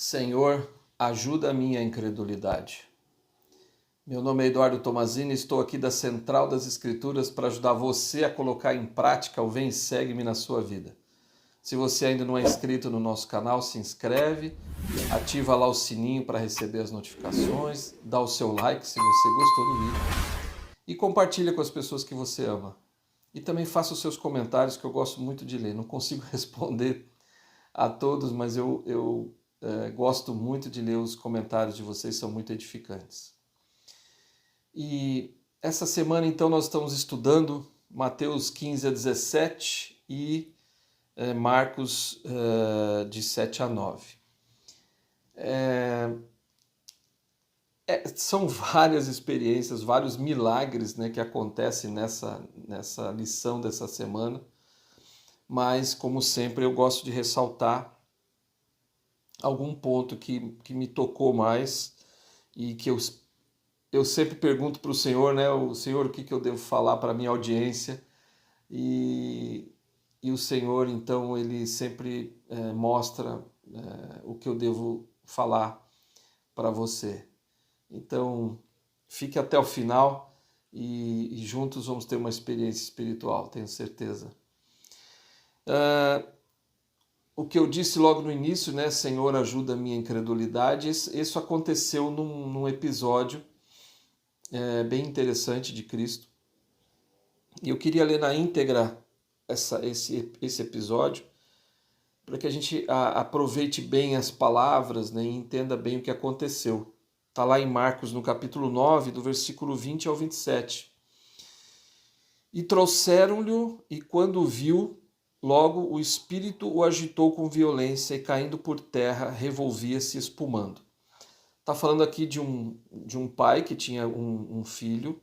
Senhor, ajuda a minha incredulidade. Meu nome é Eduardo Tomazini, estou aqui da Central das Escrituras para ajudar você a colocar em prática o Vem e Segue-me na sua vida. Se você ainda não é inscrito no nosso canal, se inscreve, ativa lá o sininho para receber as notificações, dá o seu like se você gostou do vídeo e compartilha com as pessoas que você ama. E também faça os seus comentários, que eu gosto muito de ler. Não consigo responder a todos, mas eu gosto muito de ler os comentários de vocês, são muito edificantes. E essa semana, então, nós estamos estudando Mateus 15 a 17 e Marcos de 7 a 9. São várias experiências, vários milagres, né, que acontecem nessa lição dessa semana, mas, como sempre, eu gosto de ressaltar algum ponto que me tocou mais e que eu sempre pergunto para o Senhor, né? O Senhor, o que eu devo falar para a minha audiência? E o Senhor, então, ele sempre mostra o que eu devo falar para você. Então, fique até o final e juntos vamos ter uma experiência espiritual, tenho certeza. O que eu disse logo no início, né? Senhor, ajuda a minha incredulidade. Isso aconteceu num episódio bem interessante de Cristo. E eu queria ler na íntegra esse episódio para que a gente aproveite bem as palavras, né, e entenda bem o que aconteceu. Está lá em Marcos, no capítulo 9, do versículo 20 ao 27. E trouxeram-lhe, e quando o viu, logo o espírito o agitou com violência e, caindo por terra, revolvia-se espumando. Está falando aqui de um pai que tinha um filho,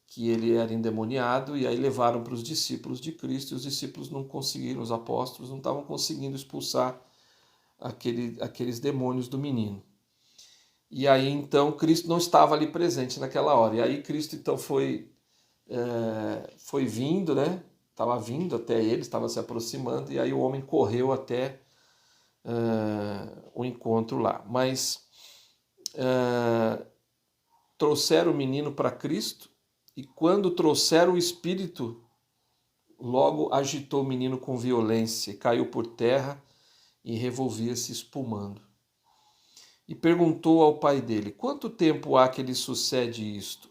que ele era endemoniado, e aí levaram para os discípulos de Cristo, e os discípulos não conseguiram, os apóstolos não estavam conseguindo expulsar aqueles demônios do menino. E aí então Cristo não estava ali presente naquela hora. E aí Cristo então foi vindo, né? Estava vindo até ele, estava se aproximando, e aí o homem correu até o encontro lá. Mas trouxeram o menino para Cristo, e quando trouxeram o espírito, logo agitou o menino com violência, caiu por terra e revolvia-se espumando. E perguntou ao pai dele: quanto tempo há que lhe sucede isto?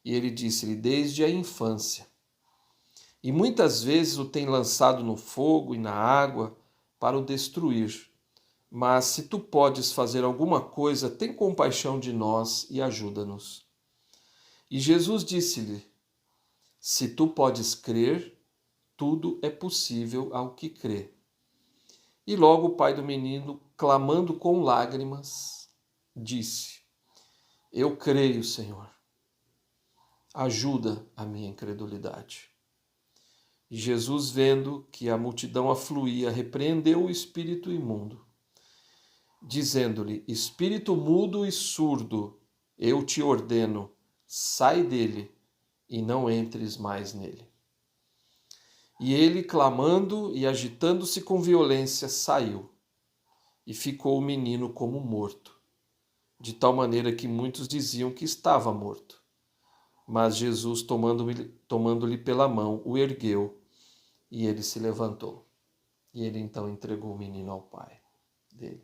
E ele disse-lhe: desde a infância. E muitas vezes o tem lançado no fogo e na água para o destruir. Mas se tu podes fazer alguma coisa, tem compaixão de nós e ajuda-nos. E Jesus disse-lhe: se tu podes crer, tudo é possível ao que crê. E logo o pai do menino, clamando com lágrimas, disse: eu creio, Senhor, ajuda a minha incredulidade. E Jesus, vendo que a multidão afluía, repreendeu o espírito imundo, dizendo-lhe: espírito mudo e surdo, eu te ordeno, sai dele e não entres mais nele. E ele, clamando e agitando-se com violência, saiu, e ficou o menino como morto, de tal maneira que muitos diziam que estava morto. Mas Jesus, tomando-lhe pela mão, o ergueu, e ele se levantou. E ele então entregou o menino ao pai dele.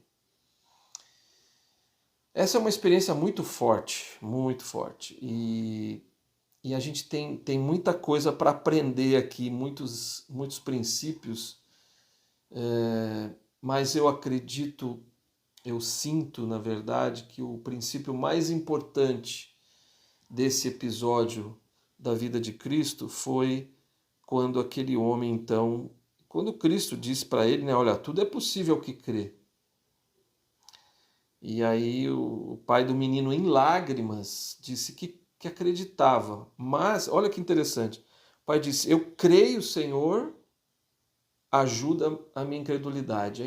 Essa é uma experiência muito forte, muito forte. E a gente tem muita coisa para aprender aqui, muitos princípios, mas eu acredito, eu sinto, na verdade, que o princípio mais importante desse episódio da vida de Cristo foi quando aquele homem, então, quando Cristo disse para ele, né, olha, tudo é possível que crê. E aí o pai do menino, em lágrimas, disse que acreditava. Mas, olha que interessante, o pai disse: eu creio, Senhor, ajuda a minha incredulidade.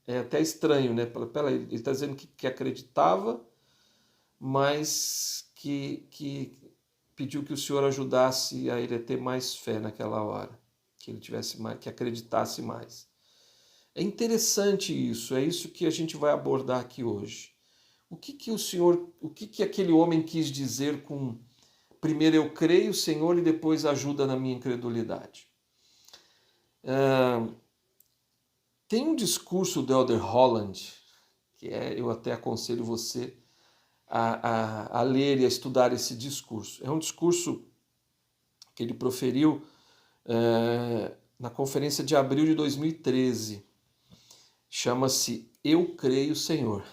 É até estranho, né? Ele está dizendo que acreditava, mas que pediu que o Senhor ajudasse a ele a ter mais fé naquela hora, que ele tivesse mais, que acreditasse mais. É interessante isso, é isso que a gente vai abordar aqui hoje. O que o Senhor, o que aquele homem quis dizer com primeiro eu creio, Senhor, e depois ajuda na minha incredulidade? Tem um discurso do Elder Holland, eu até aconselho você a ler e a estudar esse discurso. É um discurso que ele proferiu na conferência de abril de 2013. Chama-se Eu Creio, Senhor.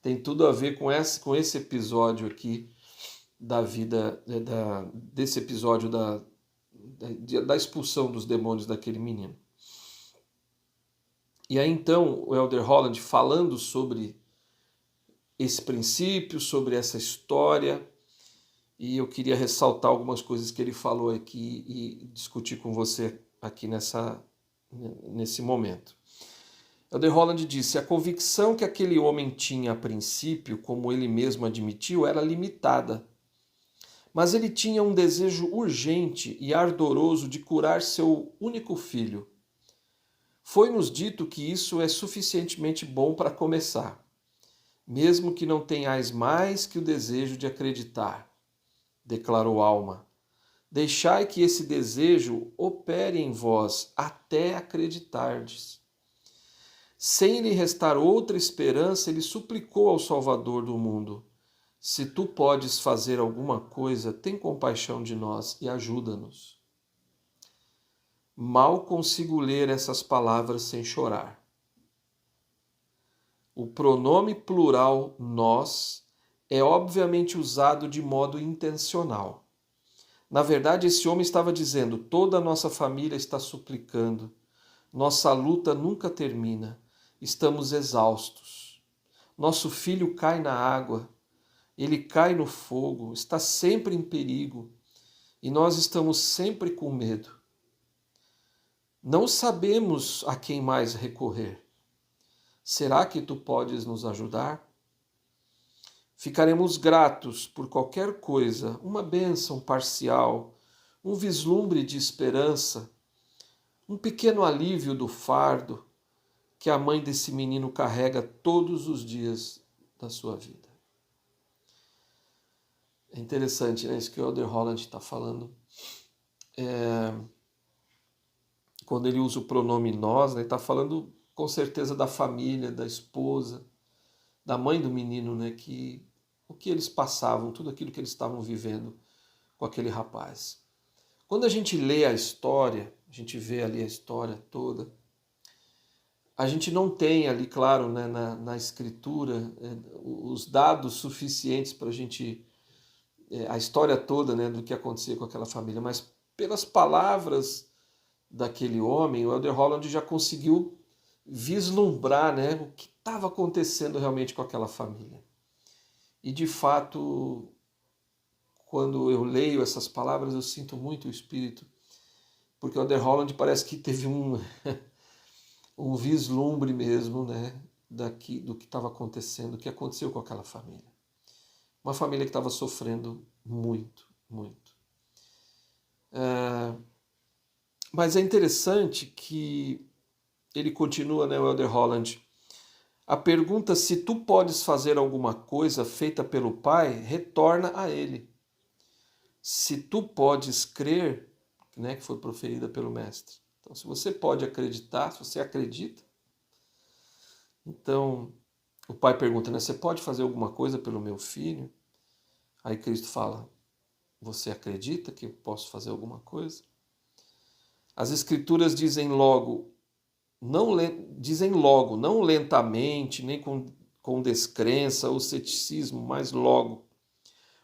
Tem tudo a ver com esse episódio aqui da vida, desse episódio da expulsão dos demônios daquele menino. E aí então o Elder Holland, falando sobre esse princípio, sobre essa história, e eu queria ressaltar algumas coisas que ele falou aqui e discutir com você aqui nesse momento. Elder Holland disse: a convicção que aquele homem tinha a princípio, como ele mesmo admitiu, era limitada. Mas ele tinha um desejo urgente e ardoroso de curar seu único filho. Foi-nos dito que isso é suficientemente bom para começar, mesmo que não tenhais mais que o desejo de acreditar, declarou Alma. Deixai que esse desejo opere em vós até acreditardes. Sem lhe restar outra esperança, ele suplicou ao Salvador do mundo: se tu podes fazer alguma coisa, tem compaixão de nós e ajuda-nos. Mal consigo ler essas palavras sem chorar. O pronome plural nós é obviamente usado de modo intencional. Na verdade, esse homem estava dizendo: toda a nossa família está suplicando, nossa luta nunca termina, estamos exaustos. Nosso filho cai na água, ele cai no fogo, está sempre em perigo e nós estamos sempre com medo. Não sabemos a quem mais recorrer. Será que tu podes nos ajudar? Ficaremos gratos por qualquer coisa, uma bênção parcial, um vislumbre de esperança, um pequeno alívio do fardo que a mãe desse menino carrega todos os dias da sua vida. É interessante, né? Isso que o Elder Holland está falando. Quando ele usa o pronome nós, né, ele está falando com certeza da família, da esposa, da mãe do menino, né, o que eles passavam, tudo aquilo que eles estavam vivendo com aquele rapaz. Quando a gente lê a história, a gente vê ali a história toda, a gente não tem ali, claro, né, na escritura, os dados suficientes para a gente, a história toda, né, do que acontecia com aquela família, mas pelas palavras daquele homem, o Elder Holland já conseguiu vislumbrar, né, o que estava acontecendo realmente com aquela família. E de fato, quando eu leio essas palavras, eu sinto muito o Espírito, porque o Elder Holland parece que teve um vislumbre mesmo, né, do que estava acontecendo, o que aconteceu com aquela família. Uma família que estava sofrendo muito, muito. Mas é interessante que ele continua, né, o Elder Holland. A pergunta se tu podes fazer alguma coisa feita pelo Pai, retorna a ele. Se tu podes crer, né, que foi proferida pelo Mestre. Então, se você pode acreditar, se você acredita, então o Pai pergunta, né, você pode fazer alguma coisa pelo meu filho? Aí Cristo fala, você acredita que eu posso fazer alguma coisa? As Escrituras dizem logo, não lentamente, nem com descrença ou ceticismo, mas logo.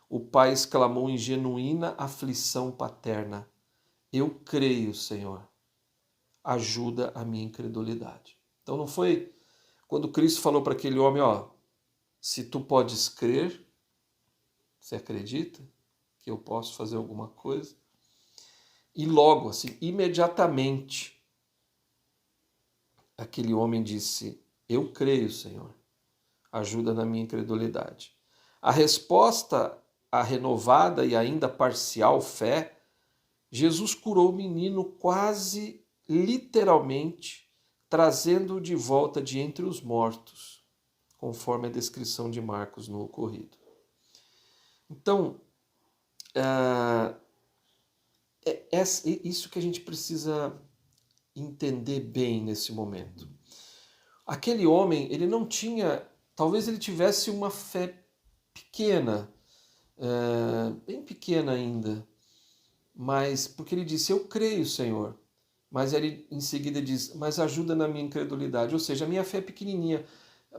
O pai exclamou em genuína aflição paterna: eu creio, Senhor, ajuda a minha incredulidade. Então não foi quando Cristo falou para aquele homem, ó, se tu podes crer, você acredita que eu posso fazer alguma coisa? E logo, assim, imediatamente, aquele homem disse, eu creio, Senhor, ajuda na minha incredulidade. A resposta à renovada e ainda parcial fé, Jesus curou o menino quase literalmente, trazendo-o de volta de entre os mortos, conforme a descrição de Marcos no ocorrido. Então, é isso que a gente precisa entender bem nesse momento. Aquele homem, ele não tinha, talvez ele tivesse uma fé pequena, bem pequena ainda, mas porque ele disse, eu creio, Senhor, mas ele em seguida diz, mas ajuda na minha incredulidade, ou seja, a minha fé é pequenininha,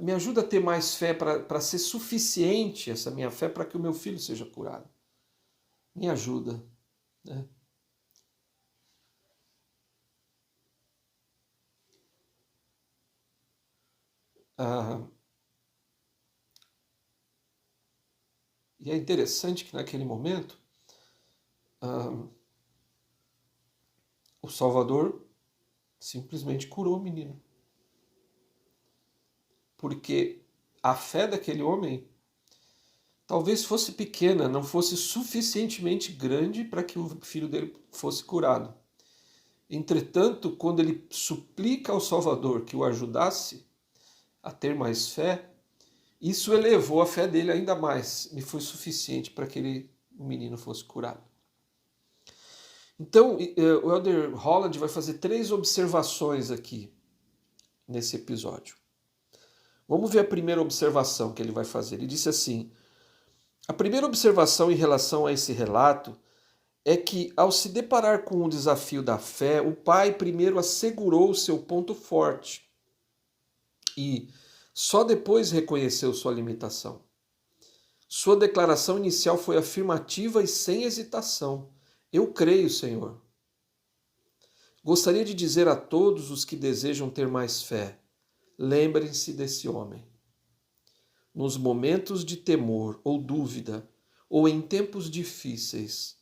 me ajuda a ter mais fé para ser suficiente essa minha fé para que o meu filho seja curado. Me ajuda, né? E é interessante que naquele momento o Salvador simplesmente curou o menino. Porque a fé daquele homem talvez fosse pequena, não fosse suficientemente grande para que o filho dele fosse curado. Entretanto, quando ele suplica ao Salvador que o ajudasse a ter mais fé, isso elevou a fé dele ainda mais e foi suficiente para que o menino fosse curado. Então, o Elder Holland vai fazer 3 observações aqui nesse episódio. Vamos ver a primeira observação que ele vai fazer. Ele disse assim, a primeira observação em relação a esse relato é que, ao se deparar com o desafio da fé, o pai primeiro assegurou o seu ponto forte e só depois reconheceu sua limitação. Sua declaração inicial foi afirmativa e sem hesitação. Eu creio, Senhor. Gostaria de dizer a todos os que desejam ter mais fé, lembrem-se desse homem. Nos momentos de temor ou dúvida, ou em tempos difíceis,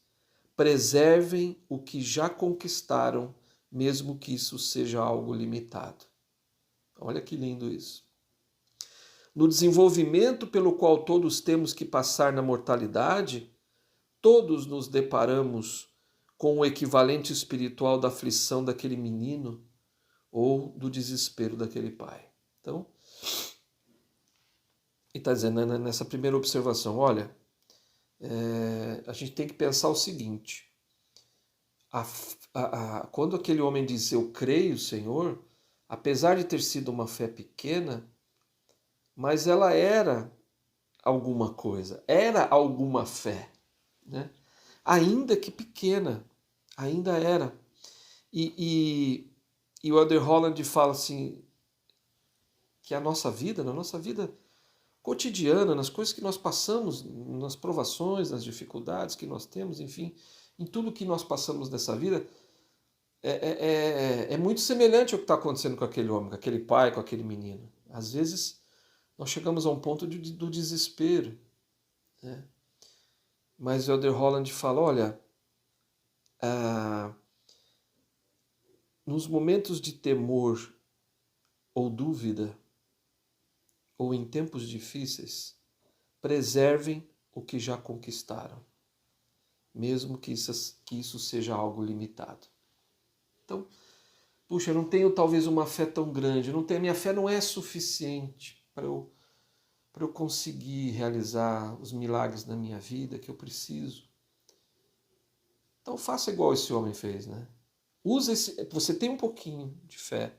preservem o que já conquistaram, mesmo que isso seja algo limitado. Olha que lindo isso. No desenvolvimento pelo qual todos temos que passar na mortalidade, todos nos deparamos com o equivalente espiritual da aflição daquele menino ou do desespero daquele pai. Então, ele está dizendo nessa primeira observação, olha, a gente tem que pensar o seguinte, quando aquele homem diz, eu creio, Senhor, apesar de ter sido uma fé pequena, mas ela era alguma coisa, era alguma fé, né? Ainda que pequena, ainda era. E o Elder Holland fala assim, que na nossa vida cotidiana, nas coisas que nós passamos, nas provações, nas dificuldades que nós temos, enfim, em tudo que nós passamos nessa vida, é muito semelhante ao que está acontecendo com aquele homem, com aquele pai, com aquele menino. Às vezes, nós chegamos a um ponto do desespero, né? Mas o Elder Holland fala, olha, nos momentos de temor ou dúvida, ou em tempos difíceis, preservem o que já conquistaram, mesmo que isso seja algo limitado. Então, puxa, eu não tenho talvez uma fé tão grande, minha fé não é suficiente para eu conseguir realizar os milagres na minha vida que eu preciso. Então faça igual esse homem fez, né? Você tem um pouquinho de fé,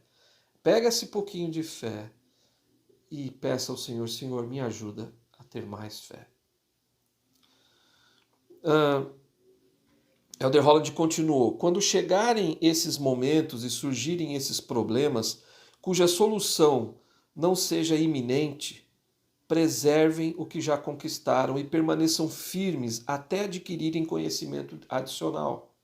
pega esse pouquinho de fé e peça ao Senhor, Senhor, me ajuda a ter mais fé. Elder Holland continuou, quando chegarem esses momentos e surgirem esses problemas, cuja solução não seja iminente, preservem o que já conquistaram e permaneçam firmes até adquirirem conhecimento adicional.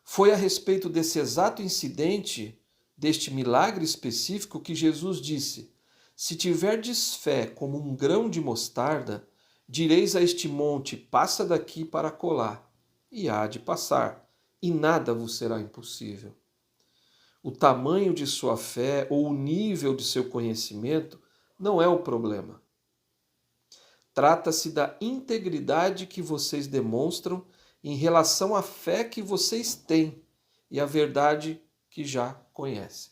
Foi a respeito desse exato incidente, deste milagre específico, que Jesus disse, se tiverdes fé como um grão de mostarda, direis a este monte, passa daqui para acolá, e há de passar, e nada vos será impossível. O tamanho de sua fé ou o nível de seu conhecimento não é o problema. Trata-se da integridade que vocês demonstram em relação à fé que vocês têm e à verdade que já conhecem.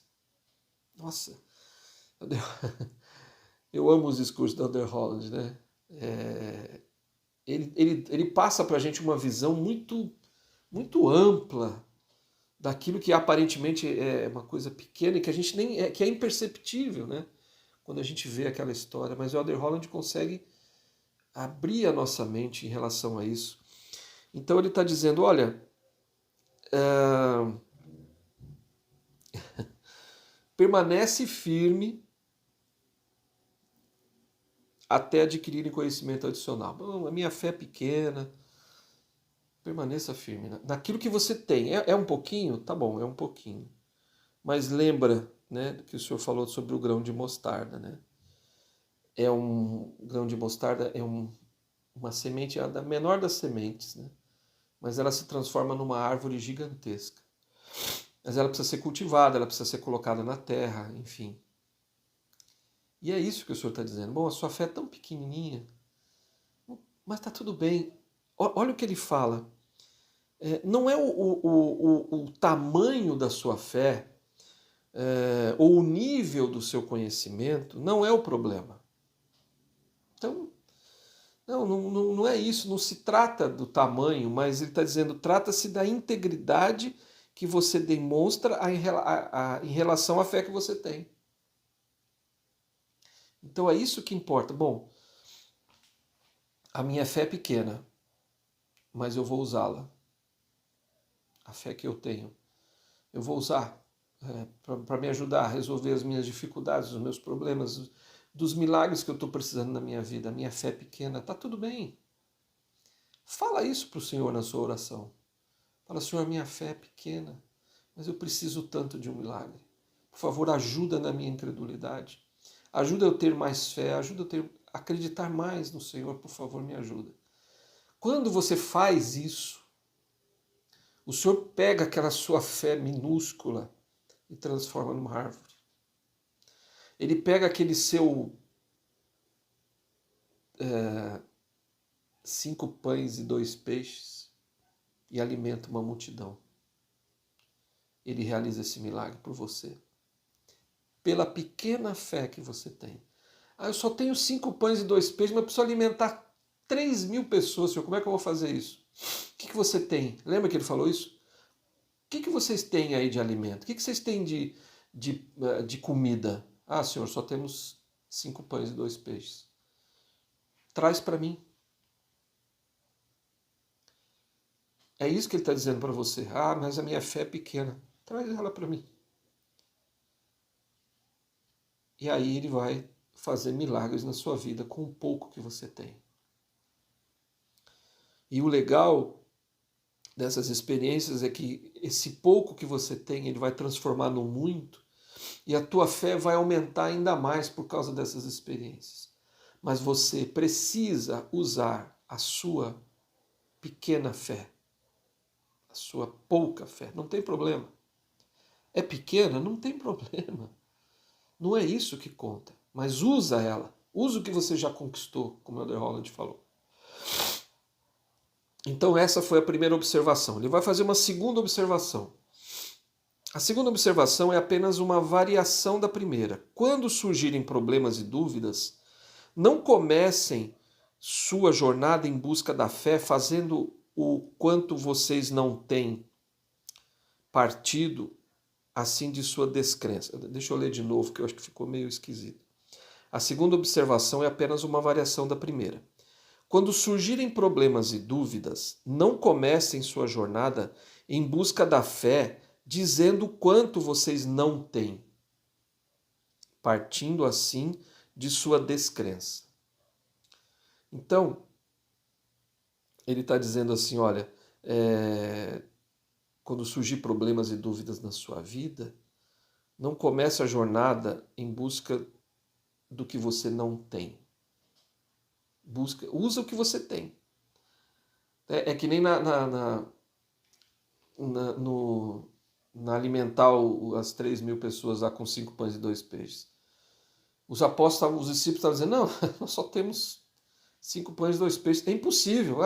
Nossa, eu amo os discursos do Elder Holland, né? Ele passa para a gente uma visão muito ampla daquilo que aparentemente é uma coisa pequena e que a gente nem que é imperceptível, né? Quando a gente vê aquela história, mas o Elder Holland consegue abrir a nossa mente em relação a isso. Então ele está dizendo, olha, permanece firme até adquirirem conhecimento adicional. Bom, a minha fé é pequena, permaneça firme naquilo que você tem. É um pouquinho? Tá bom, é um pouquinho. Mas lembra, né, que o senhor falou sobre o grão de mostarda, né? Grão de mostarda é uma semente, a menor das sementes, né? Mas ela se transforma numa árvore gigantesca. Mas ela precisa ser cultivada, ela precisa ser colocada na terra, enfim. E é isso que o senhor está dizendo. Bom, a sua fé é tão pequenininha, mas está tudo bem. Olha o que ele fala. Não é o tamanho da sua fé, ou o nível do seu conhecimento, não é o problema. Então, não é isso, não se trata do tamanho, mas ele está dizendo, trata-se da integridade que você demonstra em relação à fé que você tem. Então é isso que importa. Bom, a minha fé é pequena, mas eu vou usá-la. A fé que eu tenho, eu vou usar para me ajudar a resolver as minhas dificuldades, os meus problemas, dos milagres que eu estou precisando na minha vida. A minha fé é pequena, está tudo bem. Fala isso para o Senhor na sua oração. Fala, Senhor, minha fé é pequena, mas eu preciso tanto de um milagre. Por favor, ajuda na minha incredulidade. Ajuda eu ter mais fé, ajuda eu a acreditar mais no Senhor, por favor, me ajuda. Quando você faz isso, o Senhor pega aquela sua fé minúscula e transforma numa árvore. Ele pega aquele seu 5 pães e 2 peixes e alimenta uma multidão. Ele realiza esse milagre por você. Pela pequena fé que você tem. Eu só tenho 5 pães e 2 peixes, mas preciso alimentar 3.000 pessoas, Senhor. Como é que eu vou fazer isso? O que você tem? Lembra que ele falou isso? O que vocês têm aí de alimento? O que vocês têm de comida? Senhor, só temos 5 pães e 2 peixes. Traz para mim. É isso que ele está dizendo para você. Mas a minha fé é pequena. Traz ela para mim. E aí ele vai fazer milagres na sua vida com o pouco que você tem. E o legal dessas experiências é que esse pouco que você tem, ele vai transformar no muito, e a tua fé vai aumentar ainda mais por causa dessas experiências. Mas você precisa usar a sua pequena fé, a sua pouca fé. Não tem problema. É pequena? Não tem problema. Não é isso que conta. Mas usa ela. Usa o que você já conquistou, como o Elder Holland falou. Então essa foi a primeira observação. Ele vai fazer uma segunda observação. A segunda observação é apenas uma variação da primeira. Quando surgirem problemas e dúvidas, não comecem sua jornada em busca da fé fazendo o quanto vocês não têm partido assim de sua descrença. Deixa eu ler de novo, que eu acho que ficou meio esquisito. A segunda observação é apenas uma variação da primeira. Quando surgirem problemas e dúvidas, não comecem sua jornada em busca da fé dizendo o quanto vocês não têm, partindo assim de sua descrença. Então, ele está dizendo assim, olha, quando surgir problemas e dúvidas na sua vida, não comece a jornada em busca do que você não tem. Usa o que você tem. É que nem na alimentar as 3.000 pessoas lá com 5 pães e 2 peixes. Os apóstolos, os discípulos estavam dizendo, não, nós só temos 5 pães e 2 peixes. É impossível,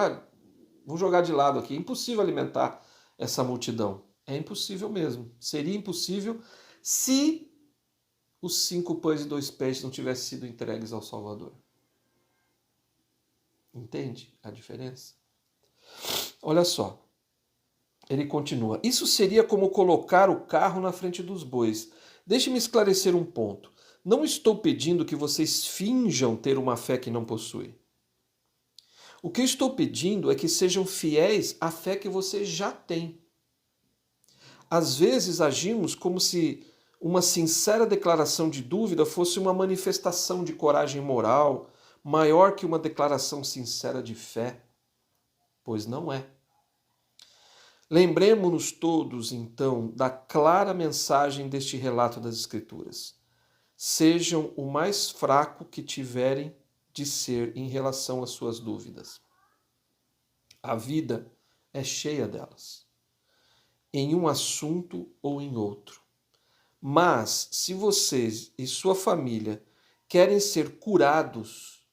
vamos jogar de lado aqui. É impossível alimentar essa multidão. É impossível mesmo. Seria impossível se os 5 pães e 2 peixes não tivessem sido entregues ao Salvador? Entende a diferença? Olha só, ele continua. Isso seria como colocar o carro na frente dos bois. Deixe-me esclarecer um ponto. Não estou pedindo que vocês finjam ter uma fé que não possuem. O que eu estou pedindo é que sejam fiéis à fé que vocês já têm. Às vezes agimos como se uma sincera declaração de dúvida fosse uma manifestação de coragem moral maior que uma declaração sincera de fé, pois não é. Lembremos-nos todos, então, da clara mensagem deste relato das Escrituras. Sejam o mais fraco que tiverem de ser em relação às suas dúvidas. A vida é cheia delas, em um assunto ou em outro. Mas, se vocês e sua família querem ser curados,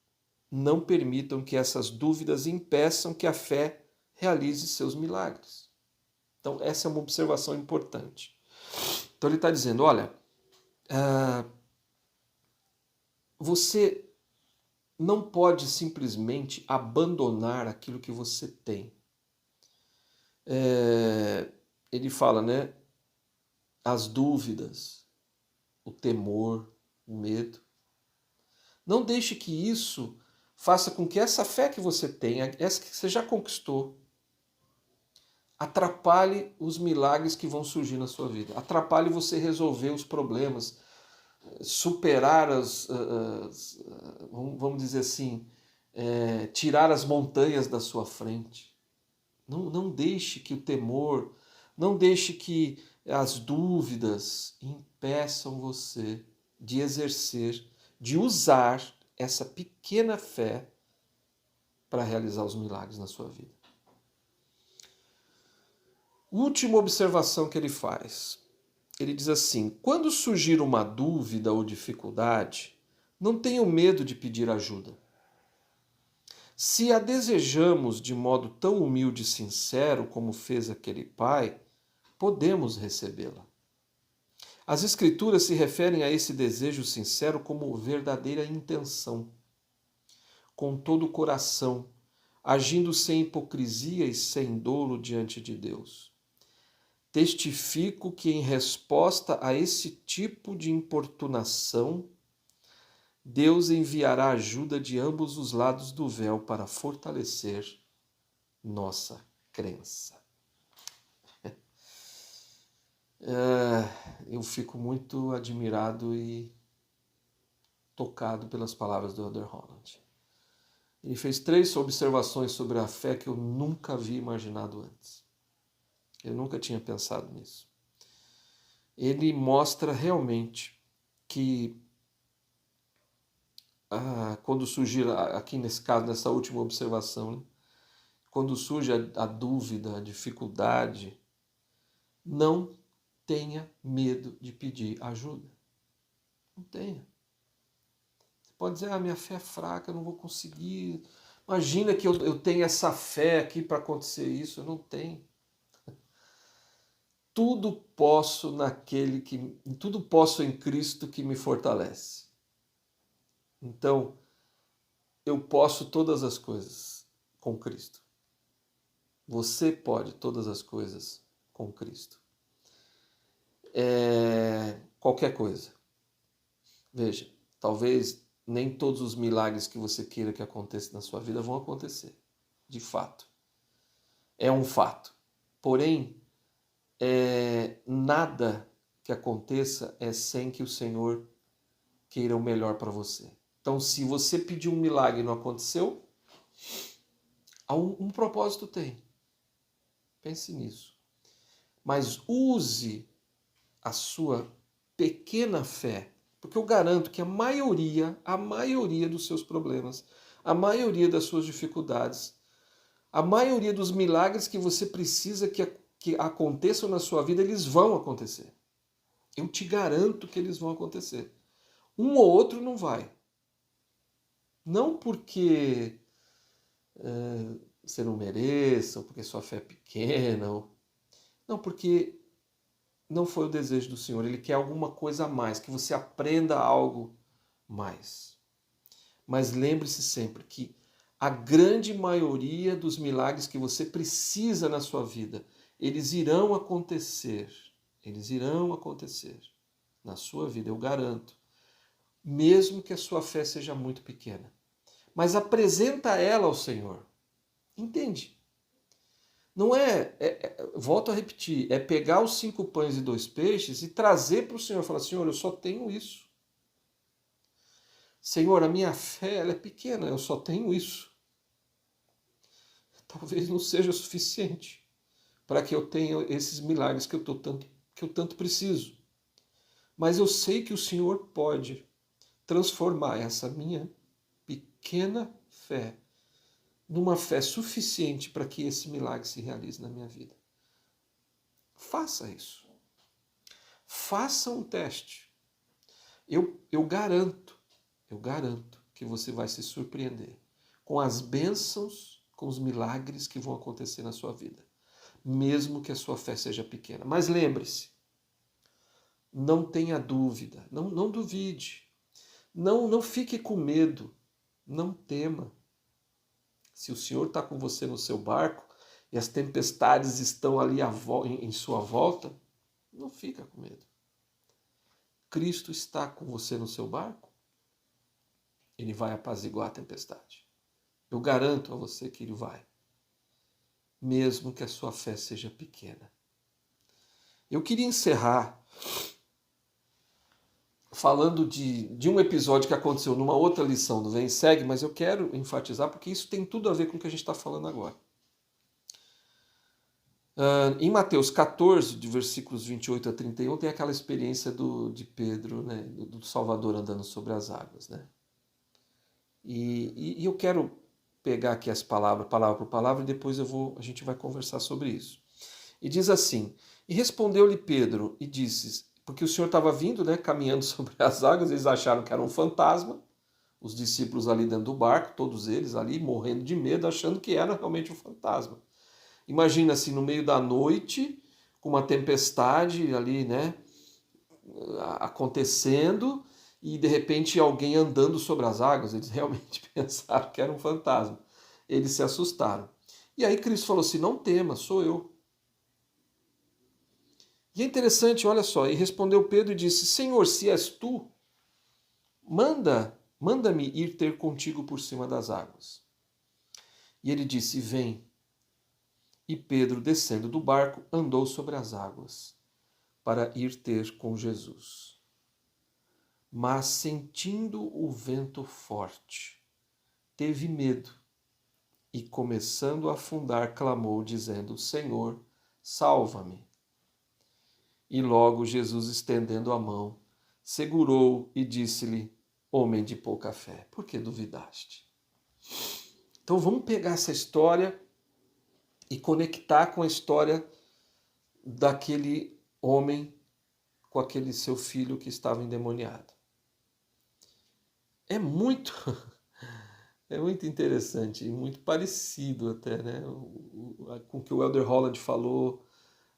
não permitam que essas dúvidas impeçam que a fé realize seus milagres. Então, essa é uma observação importante. Então, ele está dizendo, olha, você não pode simplesmente abandonar aquilo que você tem. Ele fala, né? As dúvidas, o temor, o medo. Não deixe que isso faça com que essa fé que você tenha, essa que você já conquistou, atrapalhe os milagres que vão surgir na sua vida. Atrapalhe você resolver os problemas, superar vamos dizer assim, tirar as montanhas da sua frente. Não deixe que o temor, não deixe que as dúvidas impeçam você de exercer, de usar essa pequena fé para realizar os milagres na sua vida. Última observação que ele faz. Ele diz assim: quando surgir uma dúvida ou dificuldade, não tenham medo de pedir ajuda. Se a desejamos de modo tão humilde e sincero como fez aquele pai, podemos recebê-la. As Escrituras se referem a esse desejo sincero como verdadeira intenção, com todo o coração, agindo sem hipocrisia e sem dolo diante de Deus. Testifico que, em resposta a esse tipo de importunação, Deus enviará ajuda de ambos os lados do véu para fortalecer nossa crença. Eu fico muito admirado e tocado pelas palavras do Elder Holland. Ele fez 3 observações sobre a fé que eu nunca havia imaginado antes. Eu nunca tinha pensado nisso. Ele mostra realmente que quando surge, aqui nesse caso, nessa última observação, né, quando surge a dúvida, a dificuldade, não tenha medo de pedir ajuda. Não tenha. Você pode dizer, minha fé é fraca, eu não vou conseguir. Imagina que eu tenho essa fé aqui para acontecer isso. Eu não tenho. Tudo posso tudo posso em Cristo que me fortalece. Então, eu posso todas as coisas com Cristo. Você pode todas as coisas com Cristo. Qualquer coisa. Veja, talvez nem todos os milagres que você queira que aconteça na sua vida vão acontecer. De fato. É um fato. Porém, nada que aconteça é sem que o Senhor queira o melhor para você. Então, se você pediu um milagre e não aconteceu, um propósito tem. Pense nisso. Mas use a sua pequena fé, porque eu garanto que a maioria dos seus problemas, a maioria das suas dificuldades, a maioria dos milagres que você precisa que aconteçam na sua vida, eles vão acontecer. Eu te garanto que eles vão acontecer. Um ou outro não vai. Não porque você não mereça, ou porque sua fé é pequena. Não, porque não foi o desejo do Senhor. Ele quer alguma coisa a mais, que você aprenda algo mais. Mas lembre-se sempre que a grande maioria dos milagres que você precisa na sua vida, eles irão acontecer. Eles irão acontecer na sua vida, eu garanto. Mesmo que a sua fé seja muito pequena. Mas apresenta ela ao Senhor. Entende? Não volto a repetir, é pegar os 5 pães e 2 peixes e trazer para o Senhor. Falar, Senhor, eu só tenho isso. Senhor, a minha fé ela é pequena, eu só tenho isso. Talvez não seja suficiente para que eu tenha esses milagres que eu tanto preciso. Mas eu sei que o Senhor pode transformar essa minha pequena fé numa fé suficiente para que esse milagre se realize na minha vida. Faça isso. Faça um teste. Eu garanto que você vai se surpreender com as bênçãos, com os milagres que vão acontecer na sua vida, mesmo que a sua fé seja pequena. Mas lembre-se, não tenha dúvida, não duvide, não fique com medo, não tema. Se o Senhor está com você no seu barco e as tempestades estão ali em sua volta, não fica com medo. Cristo está com você no seu barco, ele vai apaziguar a tempestade. Eu garanto a você que ele vai, mesmo que a sua fé seja pequena. Eu queria encerrar falando de um episódio que aconteceu numa outra lição do Vem e Segue, mas eu quero enfatizar porque isso tem tudo a ver com o que a gente está falando agora. Em Mateus 14, de versículos 28 a 31, tem aquela experiência de Pedro, né, do Salvador andando sobre as águas. Né? E eu quero pegar aqui as palavras, palavra por palavra, e depois a gente vai conversar sobre isso. E diz assim, e respondeu-lhe Pedro e disse, porque o Senhor estava vindo, né, caminhando sobre as águas, eles acharam que era um fantasma, os discípulos ali dentro do barco, todos eles ali morrendo de medo, achando que era realmente um fantasma. Imagina assim, no meio da noite, com uma tempestade ali, né, acontecendo, e de repente alguém andando sobre as águas. Eles realmente pensaram que era um fantasma. Eles se assustaram. E aí Cristo falou assim, não tema, sou eu. E é interessante, olha só, e respondeu Pedro e disse, Senhor, se és tu, manda-me ir ter contigo por cima das águas. E ele disse, vem. E Pedro, descendo do barco, andou sobre as águas para ir ter com Jesus. Mas, sentindo o vento forte, teve medo e, começando a afundar, clamou, dizendo, Senhor, salva-me. E logo Jesus, estendendo a mão, segurou e disse-lhe, homem de pouca fé, por que duvidaste? Então vamos pegar essa história e conectar com a história daquele homem com aquele seu filho que estava endemoniado. É muito interessante e muito parecido até, né, com o que o Elder Holland falou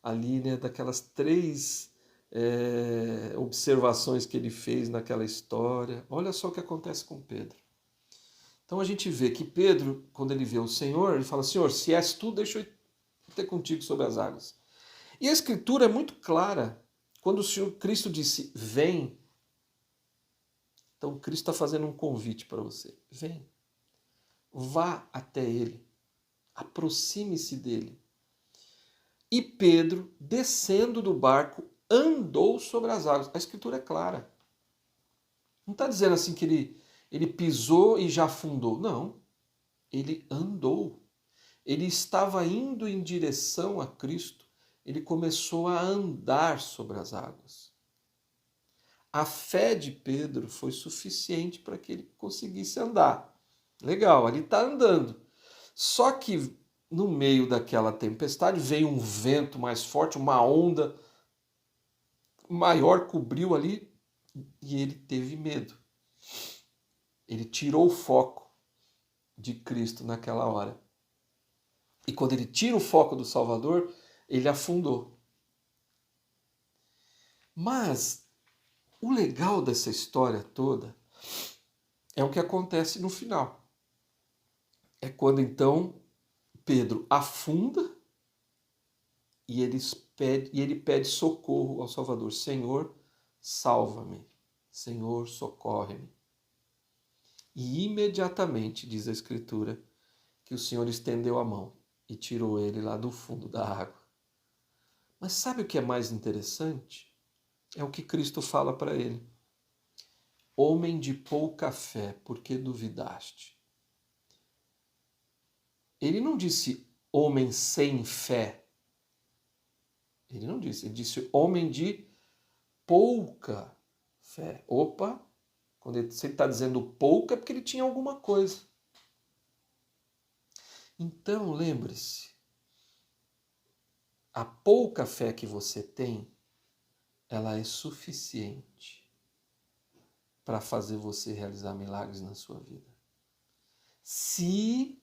ali, né, daquelas 3 observações que ele fez naquela história. Olha só o que acontece com Pedro. Então a gente vê que Pedro, quando ele vê o Senhor, ele fala, Senhor, se és tu, deixa eu ter contigo sobre as águas. E a Escritura é muito clara. Quando o Senhor Cristo disse, vem, então Cristo está fazendo um convite para você. Vem, vá até Ele, aproxime-se dEle. E Pedro, descendo do barco, andou sobre as águas. A Escritura é clara. Não está dizendo assim que ele pisou e já afundou. Não, ele andou. Ele estava indo em direção a Cristo. Ele começou a andar sobre as águas. A fé de Pedro foi suficiente para que ele conseguisse andar. Legal, ele está andando. Só que no meio daquela tempestade veio um vento mais forte, uma onda maior cobriu ali e ele teve medo. Ele tirou o foco de Cristo naquela hora. E quando ele tira o foco do Salvador, ele afundou. Mas o legal dessa história toda é o que acontece no final. É quando então Pedro afunda e ele pede socorro ao Salvador. Senhor, salva-me. Senhor, socorre-me. E imediatamente, diz a Escritura, que o Senhor estendeu a mão e tirou ele lá do fundo da água. Mas sabe o que é mais interessante? É o que Cristo fala para ele. Homem de pouca fé, por que duvidaste? Ele não disse homem sem fé. Ele não disse, ele disse homem de pouca fé. Opa, quando ele está dizendo pouca é porque ele tinha alguma coisa. Então, lembre-se, a pouca fé que você tem, ela é suficiente para fazer você realizar milagres na sua vida. Se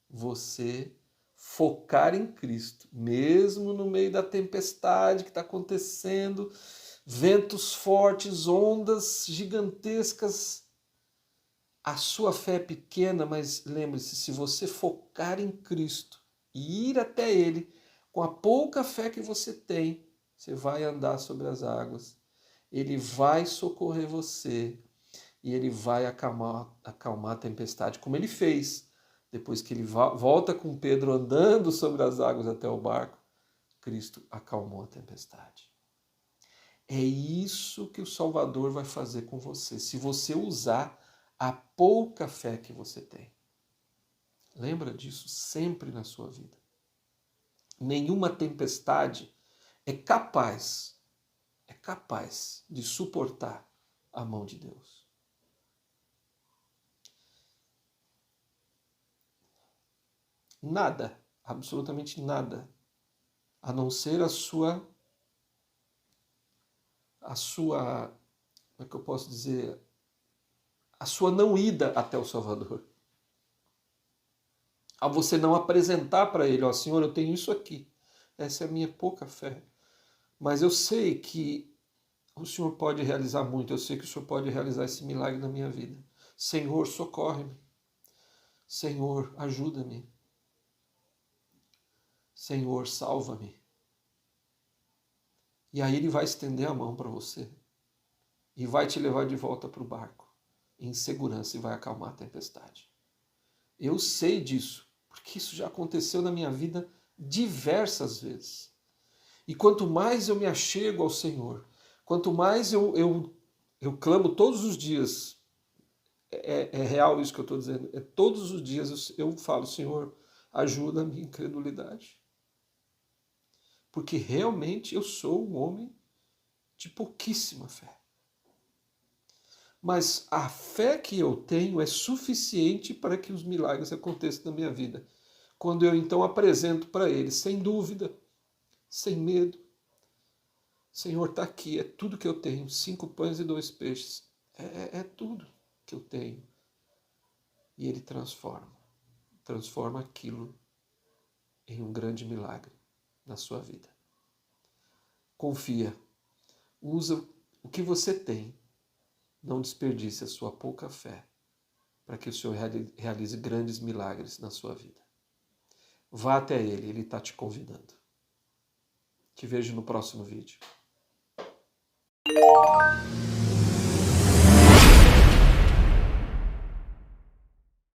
você focar em Cristo, mesmo no meio da tempestade que está acontecendo, ventos fortes, ondas gigantescas, a sua fé é pequena, mas lembre-se, se você focar em Cristo e ir até Ele, com a pouca fé que você tem, você vai andar sobre as águas, Ele vai socorrer você e Ele vai acalmar a tempestade, como Ele fez. Depois que Ele volta com Pedro andando sobre as águas até o barco, Cristo acalmou a tempestade. É isso que o Salvador vai fazer com você, se você usar a pouca fé que você tem. Lembra disso sempre na sua vida. Nenhuma tempestade é capaz de suportar a mão de Deus. Nada, absolutamente nada, a não ser a sua, como é que eu posso dizer, a sua não ida até o Salvador. A você não apresentar para ele, ó, Senhor, eu tenho isso aqui, essa é a minha pouca fé, mas eu sei que o Senhor pode realizar muito, eu sei que o Senhor pode realizar esse milagre na minha vida. Senhor, socorre-me. Senhor, ajuda-me. Senhor, salva-me. E aí ele vai estender a mão para você e vai te levar de volta para o barco, em segurança, e vai acalmar a tempestade. Eu sei disso, porque isso já aconteceu na minha vida diversas vezes. E quanto mais eu me achego ao Senhor, quanto mais eu clamo todos os dias, é real isso que eu estou dizendo, todos os dias eu falo, Senhor, ajuda a minha incredulidade. Porque realmente eu sou um homem de pouquíssima fé. Mas a fé que eu tenho é suficiente para que os milagres aconteçam na minha vida. Quando eu então apresento para ele, sem dúvida, sem medo, Senhor, está aqui, é tudo que eu tenho, 5 pães e 2 peixes, é tudo que eu tenho. E ele transforma aquilo em um grande milagre na sua vida. Confia, usa o que você tem, não desperdice a sua pouca fé para que o Senhor realize grandes milagres na sua vida. Vá até Ele, Ele está te convidando. Te vejo no próximo vídeo.